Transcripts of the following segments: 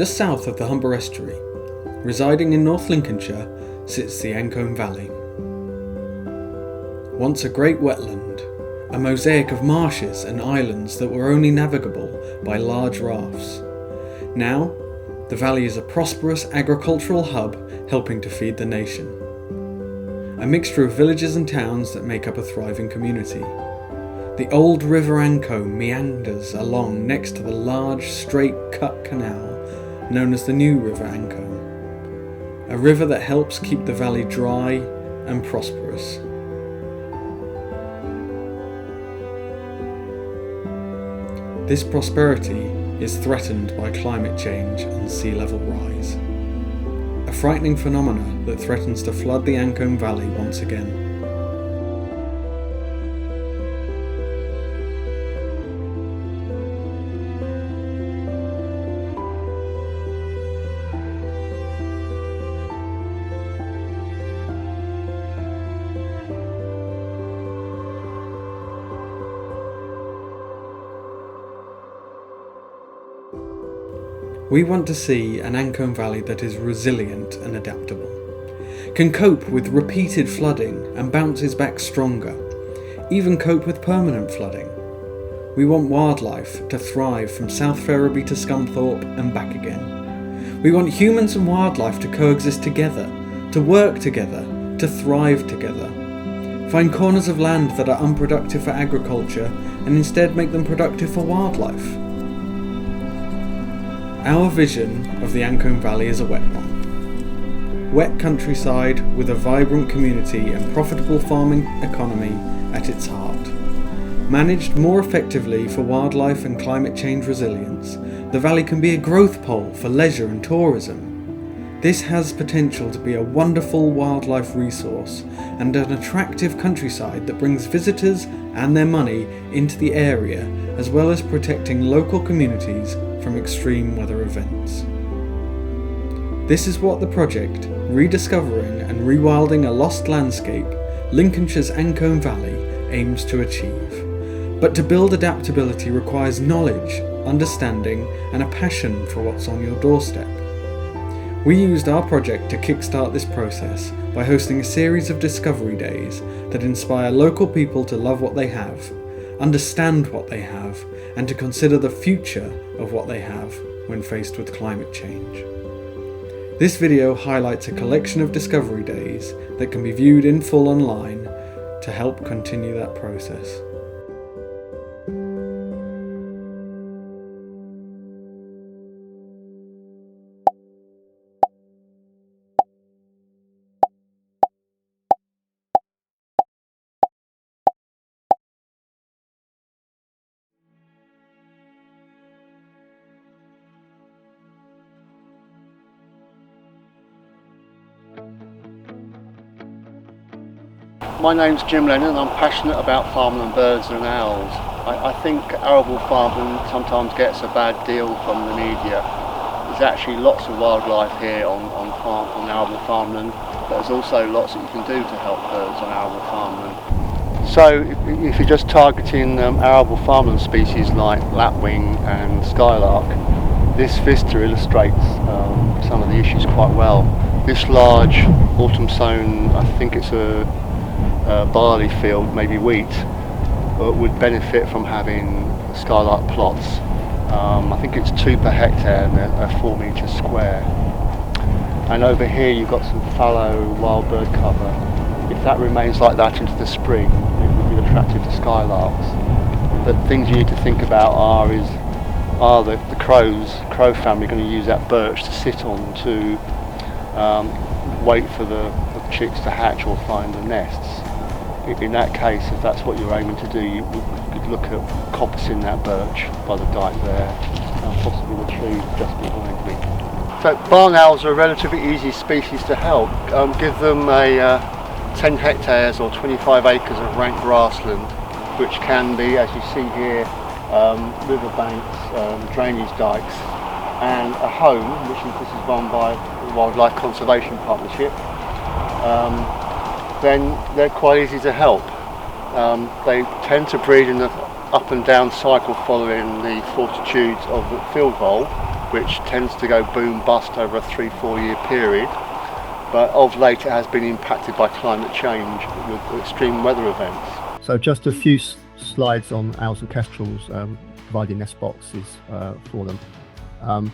Just south of the Humber Estuary, residing in North Lincolnshire, sits the Ancholme Valley. Once a great wetland, a mosaic of marshes and islands that were only navigable by large rafts. Now, the valley is a prosperous agricultural hub helping to feed the nation. A mixture of villages and towns that make up a thriving community. The old River Ancholme meanders along next to the large straight cut canal known as the new River Ancholme, a river that helps keep the valley dry and prosperous. This prosperity is threatened by climate change and sea level rise, a frightening phenomenon that threatens to flood the Ancholme Valley once again. We want to see an Ancholme Valley that is resilient and adaptable, can cope with repeated flooding and bounces back stronger, even cope with permanent flooding. We want wildlife to thrive from South Ferriby to Scunthorpe and back again. We want humans and wildlife to coexist together, to work together, to thrive together. Find corners of land that are unproductive for agriculture and instead make them productive for wildlife. Our vision of the Ancholme Valley is a wet one. Wet countryside with a vibrant community and profitable farming economy at its heart. Managed more effectively for wildlife and climate change resilience, the valley can be a growth pole for leisure and tourism. This has potential to be a wonderful wildlife resource and an attractive countryside that brings visitors and their money into the area, as well as protecting local communities from extreme weather events. This is what the project, Rediscovering and Rewilding a Lost Landscape, Lincolnshire's Ancholme Valley, aims to achieve. But to build adaptability requires knowledge, understanding, and a passion for what's on your doorstep. We used our project to kickstart this process by hosting a series of discovery days that inspire local people to love what they have, understand what they have, and to consider the future of what they have when faced with climate change. This video highlights a collection of discovery days that can be viewed in full online to help continue that process. My name's Jim Lennon and I'm passionate about farming and birds and owls. I think arable farming sometimes gets a bad deal from the media. There's actually lots of wildlife here on arable farmland, but there's also lots that you can do to help birds on arable farmland. So if you're just targeting arable farmland species like lapwing and skylark, this vista illustrates some of the issues quite well. This large autumn sown, I think it's a barley field, maybe wheat, would benefit from having skylark plots. I think it's 2 per hectare and they're 4 metres square. And over here you've got some fallow wild bird cover. If that remains like that into the spring, it would be attractive to skylarks. The things you need to think about are the crow family going to use that birch to sit on to wait for the chicks to hatch or find the nests. In that case, if that's what you're aiming to do, you could look at coppicing that birch by the dike there, and possibly the tree just behind me. So barn owls are a relatively easy species to help. Give them a 10 hectares or 25 acres of rank grassland, which can be, as you see here, riverbanks, drainage dikes, and a home, this is run by the Wildlife Conservation Partnership. Then they're quite easy to help. They tend to breed in the up and down cycle following the fortitudes of the field vole, which tends to go boom bust over a 3-4 year period. But of late it has been impacted by climate change with extreme weather events. So just a few slides on owls and kestrels, providing nest boxes for them.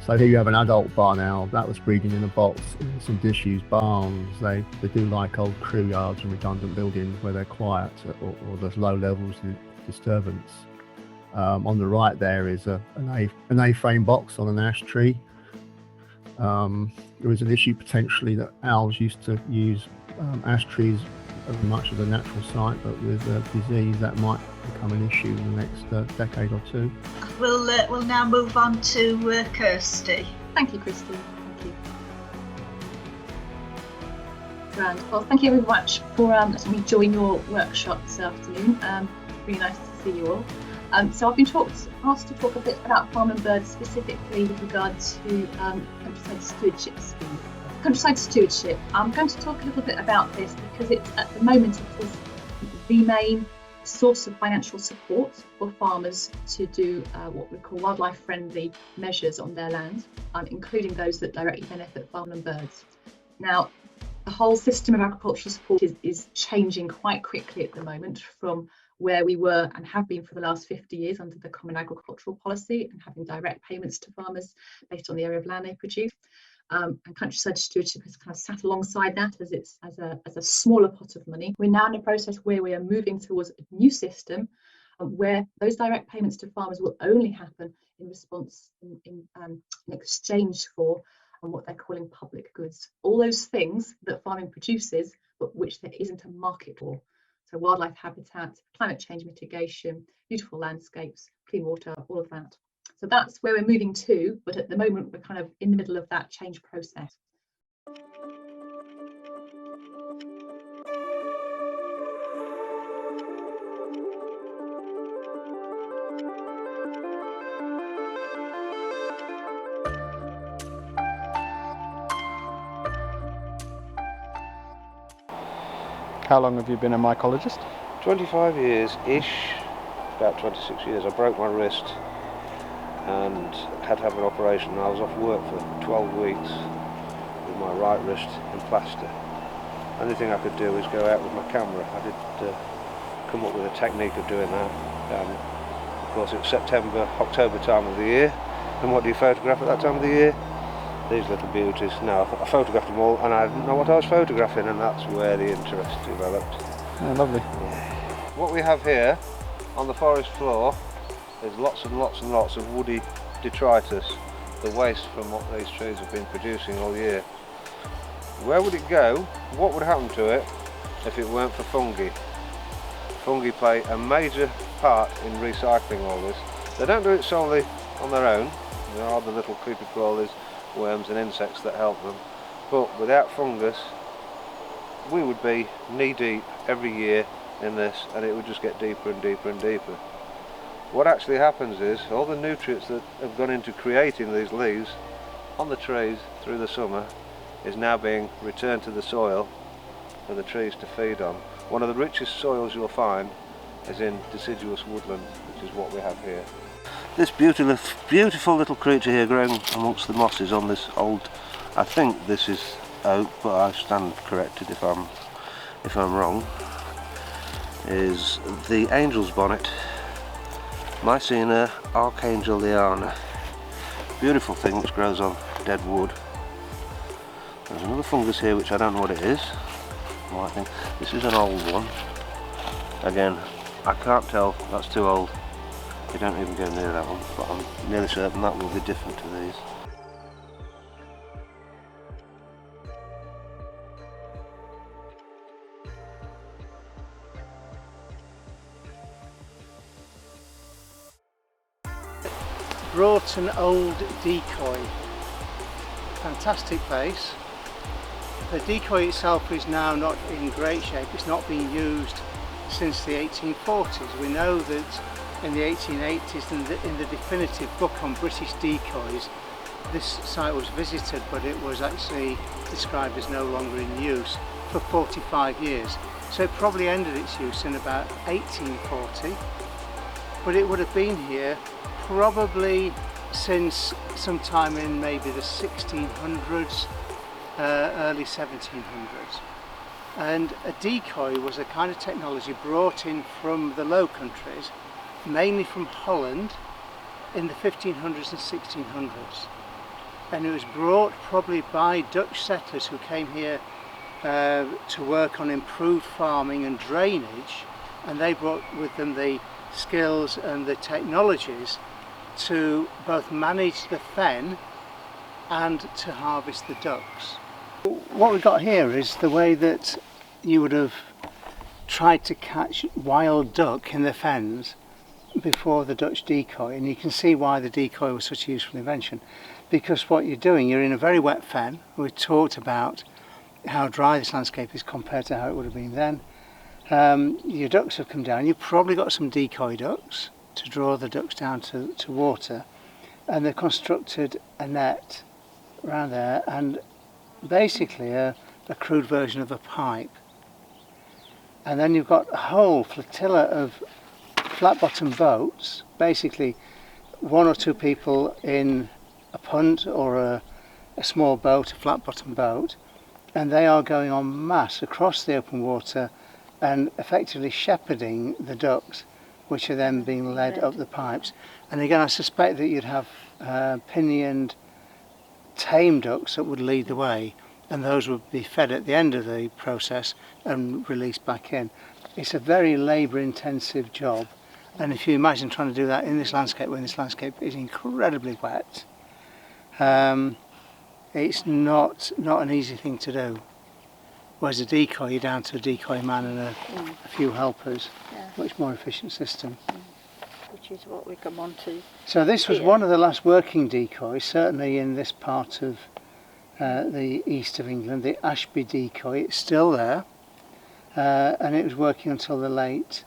So here you have an adult barn owl that was breeding in a box in some disused barns. They do like old crew yards and redundant buildings where they're quiet or there's low levels of disturbance. On the right there is an A-frame box on an ash tree. There is an issue potentially that owls used to use ash trees as much as a natural site, but with disease that might become an issue in the next decade or two. We'll now move on to Kirsty. Thank you, Christine. Thank you. Grand. Well, thank you very much for letting me join your workshop this afternoon. Really nice to see you all. So I've been asked to talk a bit about farm and birds, specifically with regard to countryside stewardship scheme. Countryside stewardship. I'm going to talk a little bit about this because at the moment it is the main source of financial support for farmers to do what we call wildlife friendly measures on their land, including those that directly benefit farm and birds. Now, the whole system of agricultural support is changing quite quickly at the moment from where we were and have been for the last 50 years under the Common Agricultural Policy and having direct payments to farmers based on the area of land they produce. And countryside stewardship has kind of sat alongside that as a smaller pot of money. We're now in a process where we are moving towards a new system where those direct payments to farmers will only happen in response in exchange for what they're calling public goods. All those things that farming produces but which there isn't a market for. So wildlife habitat, climate change mitigation, beautiful landscapes, clean water, all of that. So that's where we're moving to, but at the moment we're kind of in the middle of that change process. How long have you been a mycologist? 25 years-ish, about 26 years. I broke my wrist and had to have an operation. I was off work for 12 weeks with my right wrist in plaster. The only thing I could do was go out with my camera. I did come up with a technique of doing that. Of course it's September, October time of the year, and what do you photograph at that time of the year? These little beauties. No, I photographed them all and I didn't know what I was photographing, and that's where the interest developed. Oh, lovely. Yeah. What we have here on the forest floor is lots and lots and lots of woody detritus, the waste from what these trees have been producing all year. Where would it go? What would happen to it if it weren't for fungi? Fungi play a major part in recycling all this. They don't do it solely on their own. There are the little creepy crawlers, worms and insects that help them, but without fungus we would be knee deep every year in this, and it would just get deeper and deeper and deeper. What actually happens is all the nutrients that have gone into creating these leaves on the trees through the summer is now being returned to the soil for the trees to feed on. One of the richest soils you'll find is in deciduous woodland, which is what we have here. This beautiful little creature here growing amongst the mosses on this old, I think this is oak, but I stand corrected if I'm wrong, is the angel's bonnet, Mycena archangeliana. Beautiful thing which grows on dead wood. There's another fungus here which I don't know what it is. I think this is an old one. Again, I can't tell, that's too old. You don't even go near that one, but I'm nearly certain that will be different to these. Brought an old decoy. Fantastic place. The decoy itself is now not in great shape. It's not been used since the 1840s. We know that in the 1880s, in the definitive book on British decoys, this site was visited, but it was actually described as no longer in use for 45 years. So it probably ended its use in about 1840, but it would have been here probably since sometime in maybe the 1600s, early 1700s. And a decoy was a kind of technology brought in from the Low Countries, mainly from Holland, in the 1500s and 1600s. And it was brought probably by Dutch settlers who came here to work on improved farming and drainage, and they brought with them the skills and the technologies to both manage the fen and to harvest the ducks. What we've got here is the way that you would have tried to catch wild duck in the fens before the Dutch decoy, and you can see why the decoy was such a useful invention, because what you're doing, you're in a very wet fen. We talked about how dry this landscape is compared to how it would have been then. Your ducks have come down, you've probably got some decoy ducks to draw the ducks down to water, and they've constructed a net around there, and basically a crude version of a pipe. And then you've got a whole flotilla of flat bottom boats, basically one or two people in a punt or a small boat, a flat bottom boat, and they are going en masse across the open water and effectively shepherding the ducks, which are then being led up the pipes. And again, I suspect that you'd have pinioned tame ducks that would lead the way, and those would be fed at the end of the process and released back in. It's a very labour intensive job, and if you imagine trying to do that in this landscape, when this landscape is incredibly wet, it's not an easy thing to do. Whereas a decoy, you're down to a decoy man and a few helpers. Yeah. Much more efficient system. Which is what we come on to. So this was one of the last working decoys, certainly in this part of the east of England, the Ashby Decoy. It's still there, and it was working until the late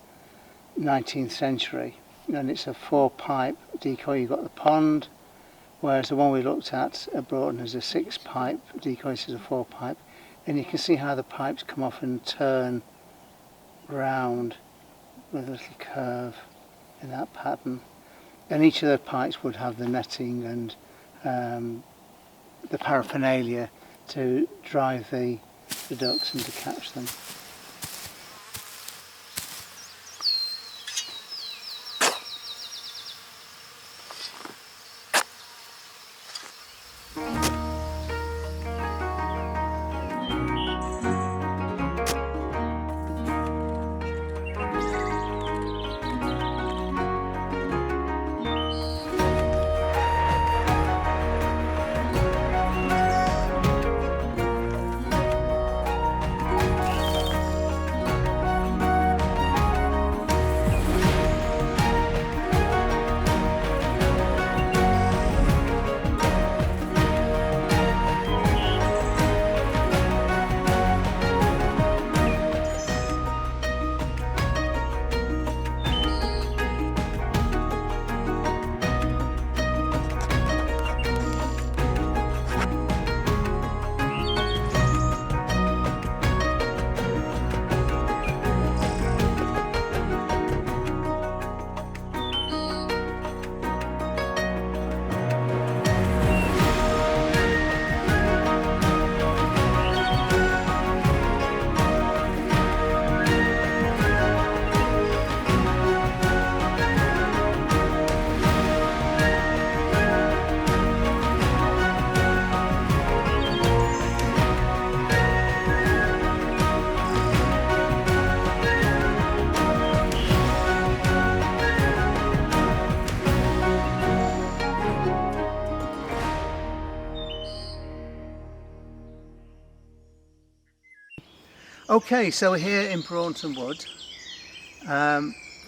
19th century. And it's a 4-pipe decoy. You've got the pond, whereas the one we looked at Broughton is a 6-pipe decoy. This is a 4-pipe. And you can see how the pipes come off and turn round with a little curve in that pattern. And each of the pipes would have the netting and the paraphernalia to drive the ducks and to catch them. Okay, so we're here in Broughton Wood.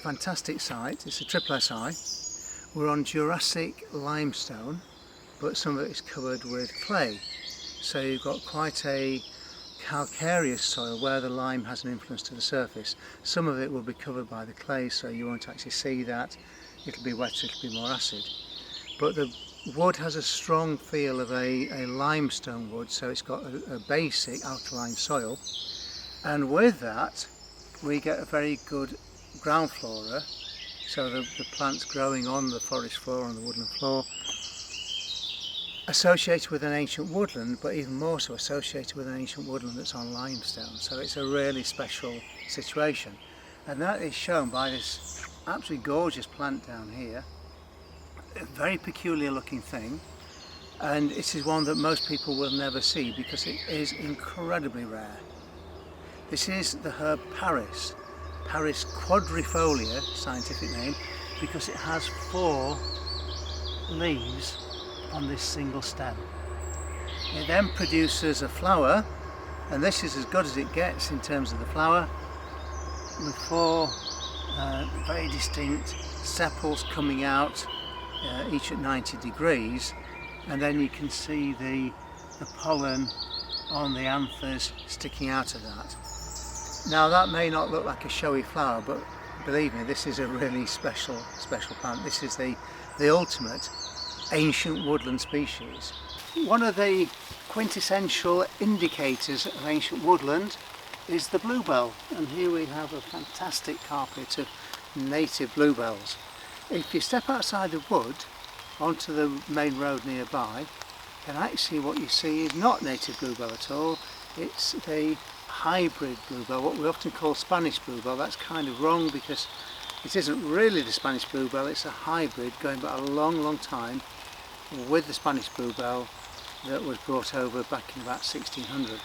Fantastic site. It's a triple SI. We're on Jurassic limestone, but some of it is covered with clay. So you've got quite a calcareous soil where the lime has an influence to the surface. Some of it will be covered by the clay, so you won't actually see that. It'll be wetter, it'll be more acid. But the wood has a strong feel of a limestone wood, so it's got a basic alkaline soil. And with that, we get a very good ground flora, so the plants growing on the forest floor, on the woodland floor, associated with an ancient woodland, but even more so associated with an ancient woodland that's on limestone. So it's a really special situation. And that is shown by this absolutely gorgeous plant down here. A very peculiar looking thing. And it is one that most people will never see because it is incredibly rare. This is the herb Paris. Paris quadrifolia, scientific name, because it has 4 leaves on this single stem. It then produces a flower, and this is as good as it gets in terms of the flower, with 4 very distinct sepals coming out, each at 90 degrees, and then you can see the pollen on the anthers sticking out of that. Now that may not look like a showy flower, but believe me, this is a really special plant. This is the ultimate ancient woodland species. One of the quintessential indicators of ancient woodland is the bluebell, and here we have a fantastic carpet of native bluebells. If you step outside the wood onto the main road nearby, then actually what you see is not native bluebell at all. It's the hybrid bluebell, what we often call Spanish bluebell. That's kind of wrong because it isn't really the Spanish bluebell, it's a hybrid going back a long time with the Spanish bluebell that was brought over back in about 1600.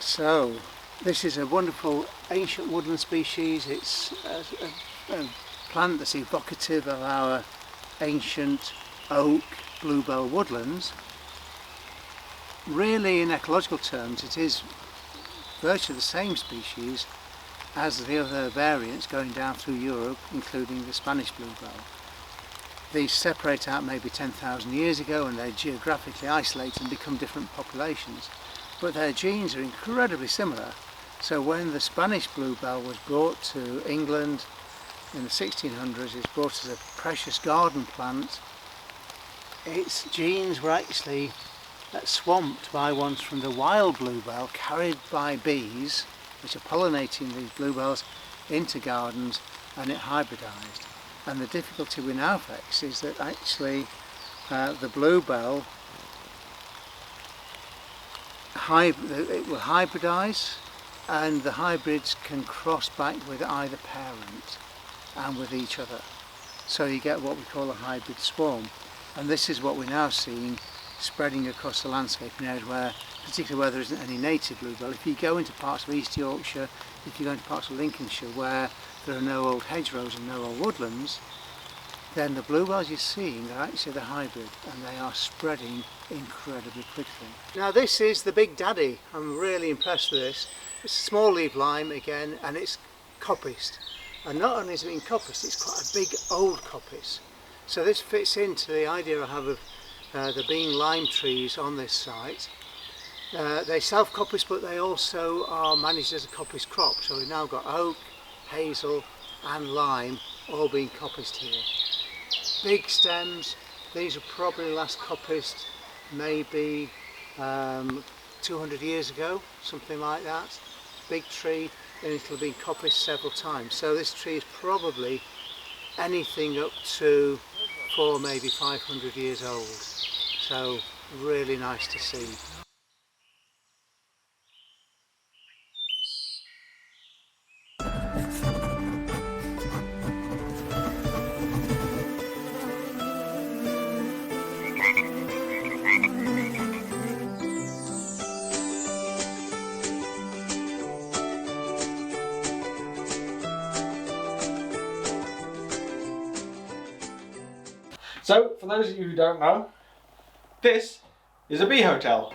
So this is a wonderful ancient woodland species. It's a plant that's evocative of our ancient oak bluebell woodlands. Really, in ecological terms, it is virtually the same species as the other variants going down through Europe, including the Spanish bluebell. These separate out maybe 10,000 years ago and they're geographically isolated and become different populations. But their genes are incredibly similar. So when the Spanish bluebell was brought to England in the 1600s, it's brought as a precious garden plant. Its genes were actually swamped by ones from the wild bluebell, carried by bees which are pollinating these bluebells into gardens, and it hybridized. And the difficulty we now face is that actually the bluebell it will hybridize, and the hybrids can cross back with either parent and with each other. So you get what we call a hybrid swarm. And this is what we're now seeing spreading across the landscape in areas where, particularly where there isn't any native bluebell. If you go into parts of East Yorkshire, if you go into parts of Lincolnshire where there are no old hedgerows and no old woodlands, then the bluebells you're seeing are actually the hybrid, and they are spreading incredibly quickly. Now this is the big daddy. I'm really impressed with this. It's a small leaf lime again, and it's coppiced. And not only is it being coppiced, it's quite a big old coppice. So this fits into the idea I have of there being lime trees on this site. They self-coppice, but they also are managed as a coppice crop. So we've now got oak, hazel and lime all being coppiced here. Big stems. These are probably last coppiced maybe 200 years ago, something like that. Big tree, and it'll be coppiced several times. So this tree is probably anything up to 400, maybe 500 years old. So really nice to see. So, for those of you who don't know, this is a bee hotel.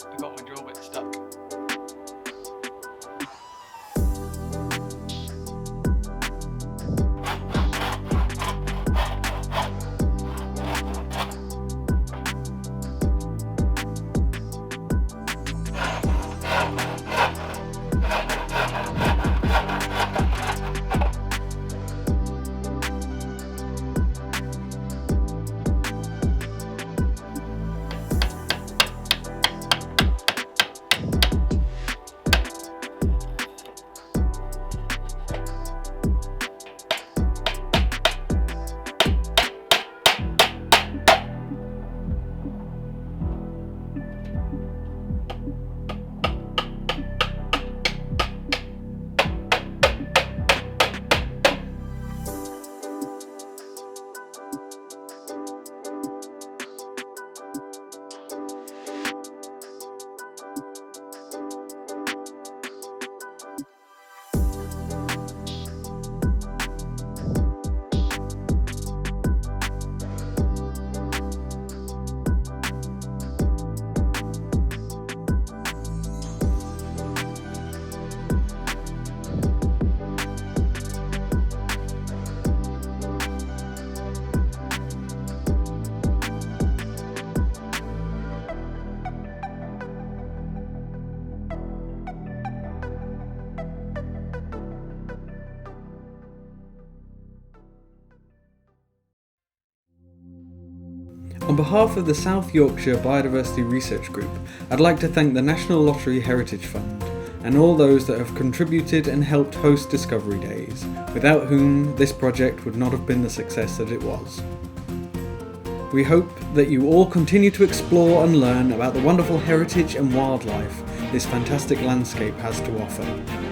I got my drill bit stuck. On behalf of the South Yorkshire Biodiversity Research Group, I'd like to thank the National Lottery Heritage Fund and all those that have contributed and helped host Discovery Days, without whom this project would not have been the success that it was. We hope that you all continue to explore and learn about the wonderful heritage and wildlife this fantastic landscape has to offer.